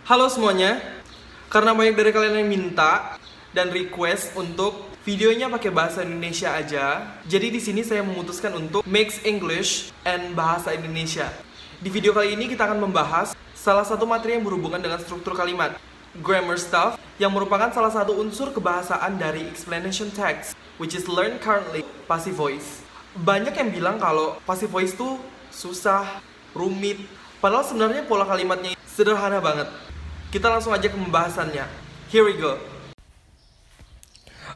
Halo semuanya, karena banyak dari kalian yang minta dan request untuk videonya pakai bahasa Indonesia aja, jadi di sini saya memutuskan untuk mix English and bahasa Indonesia. Di video kali ini kita akan membahas salah satu materi yang berhubungan dengan struktur kalimat, grammar stuff, yang merupakan salah satu unsur kebahasaan dari explanation text, which is learned currently, passive voice. Banyak yang bilang kalau passive voice itu susah, rumit, padahal sebenarnya pola kalimatnya sederhana banget. Kita langsung aja ke pembahasannya. Here we go.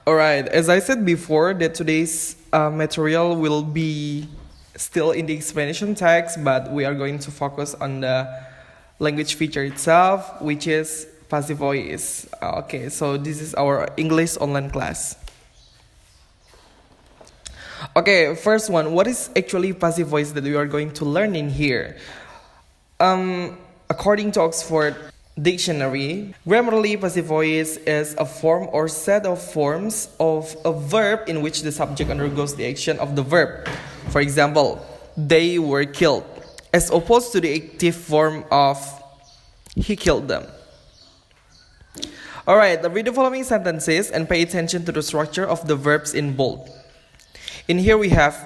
Alright, as I said before, that today's material will be still in the explanation text, but we are going to focus on the language feature itself, which is passive voice. Okay, so this is our English online class. Okay, first one, what is actually passive voice that we are going to learn in here? According to Oxford Dictionary, grammatically passive voice is a form or set of forms of a verb in which the subject undergoes the action of the verb. For example, they were killed, as opposed to the active form of he killed them. Alright, read the following sentences and pay attention to the structure of the verbs in bold. In here we have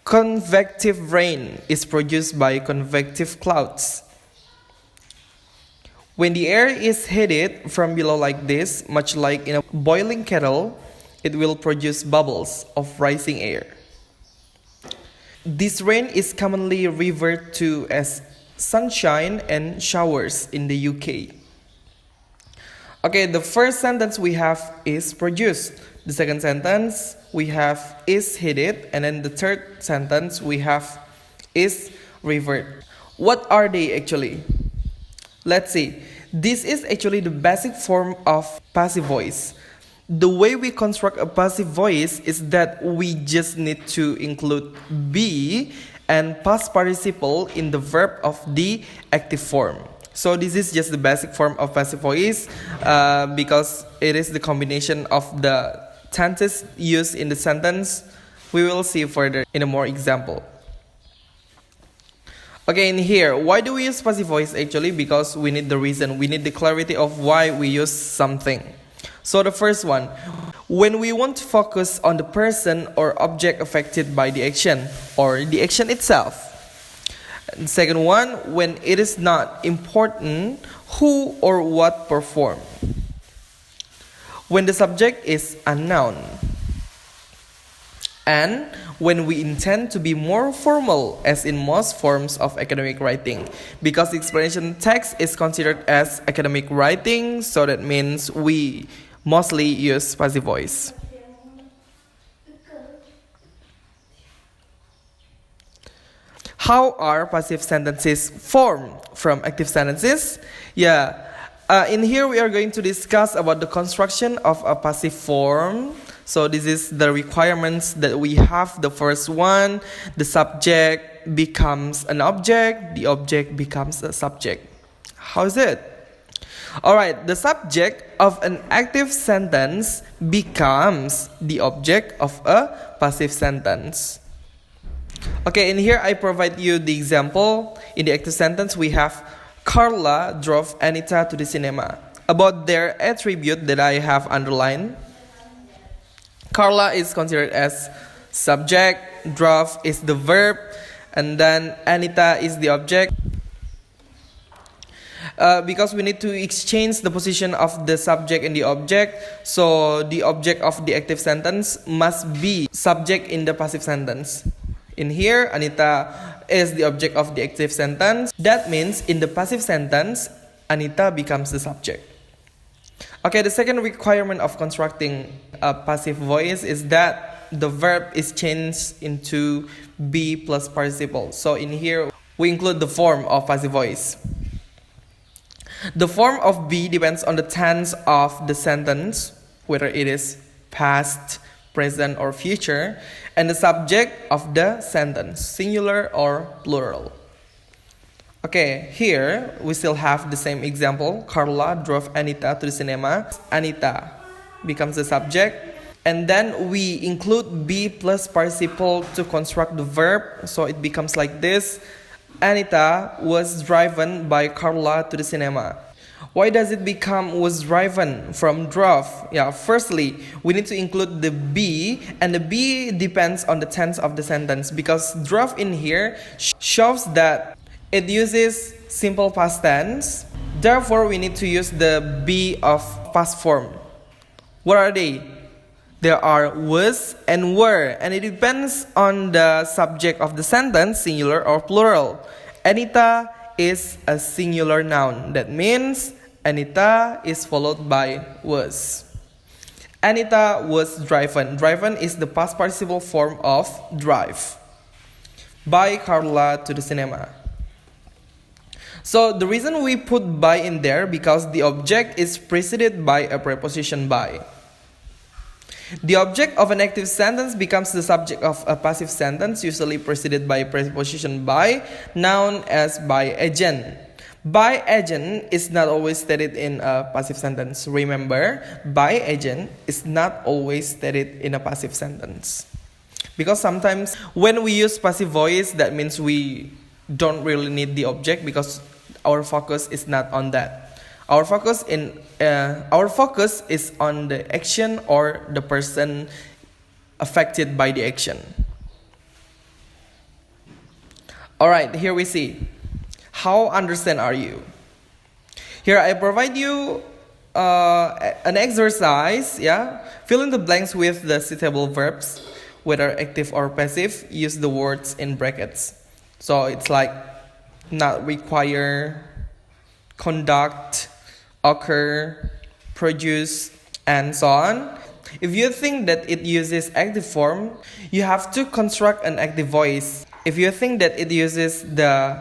convective rain is produced by convective clouds. When the air is heated from below like this, much like in a boiling kettle, it will produce bubbles of rising air. This rain is commonly referred to as sunshine and showers in the UK. Okay, the first sentence we have is produced. The second sentence we have is heated, and then the third sentence we have is revered. What are they actually? Let's see. This is actually the basic form of passive voice. The way we construct a passive voice is that we just need to include be and past participle in the verb of the active form. So this is just the basic form of passive voice because it is the combination of the tenses used in the sentence. We will see further in a more example. Okay, in here, why do we use passive voice actually? Because we need the reason, we need the clarity of why we use something. So the first one, when we want to focus on the person or object affected by the action or the action itself. And second one, when it is not important who or what perform. When the subject is unknown. And when we intend to be more formal, as in most forms of academic writing. Because the explanation text is considered as academic writing, so that means we mostly use passive voice. How are passive sentences formed from active sentences? In here we are going to discuss about the construction of a passive form. So this is the requirements that we have. The first one, the subject becomes an object, the object becomes a subject. How is it? Alright, the subject of an active sentence becomes the object of a passive sentence. Okay, in here I provide you the example. In the active sentence we have Carla drove Anita to the cinema. About their attribute that I have underlined, Carla is considered as subject, drove is the verb, and then Anita is the object. Because we need to exchange the position of the subject and the object, so the object of the active sentence must be subject in the passive sentence. In here, Anita is the object of the active sentence. That means in the passive sentence, Anita becomes the subject. Okay, the second requirement of constructing a passive voice is that the verb is changed into be plus participle. So in here, we include the form of passive voice. The form of be depends on the tense of the sentence, whether it is past, present, or future, and the subject of the sentence, singular or plural. Okay, here we still have the same example. Carla drove Anita to the cinema. Anita becomes the subject. And then we include be plus participle to construct the verb. So it becomes like this. Anita was driven by Carla to the cinema. Why does it become was driven from drove? Yeah, firstly, we need to include the be, and the be depends on the tense of the sentence, because drove in here shows that it uses simple past tense. Therefore, we need to use the be of past form. What are they? There are was and were, and it depends on the subject of the sentence, singular or plural. Anita is a singular noun. That means Anita is followed by was. Anita was driven. Driven is the past participle form of drive. By Carla to the cinema. So the reason we put by in there, because the object is preceded by a preposition by. The object of an active sentence becomes the subject of a passive sentence, usually preceded by a preposition by, known as by agent. By agent is not always stated in a passive sentence. Remember, by agent is not always stated in a passive sentence. Because sometimes when we use passive voice, that means we don't really need the object, because our focus is not on that. Our focus is on the action or the person affected by the action. Alright, here we see. How understand are you? Here I provide you an exercise. Fill in the blanks with the suitable verbs, whether active or passive. Use the words in brackets. So it's like not require, conduct, occur, produce, and so on. If you think that it uses active form, you have to construct an active voice. If you think that it uses the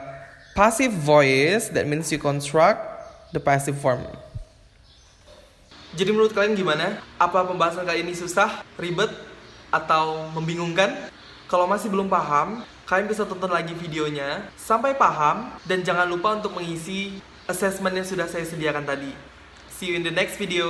passive voice, that means you construct the passive form. Jadi menurut kalian gimana? Apa pembahasan kali ini susah, ribet, atau membingungkan? Kalau masih belum paham, kalian bisa tonton lagi videonya sampai paham, dan jangan lupa untuk mengisi assessment yang sudah saya sediakan tadi. See you in the next video.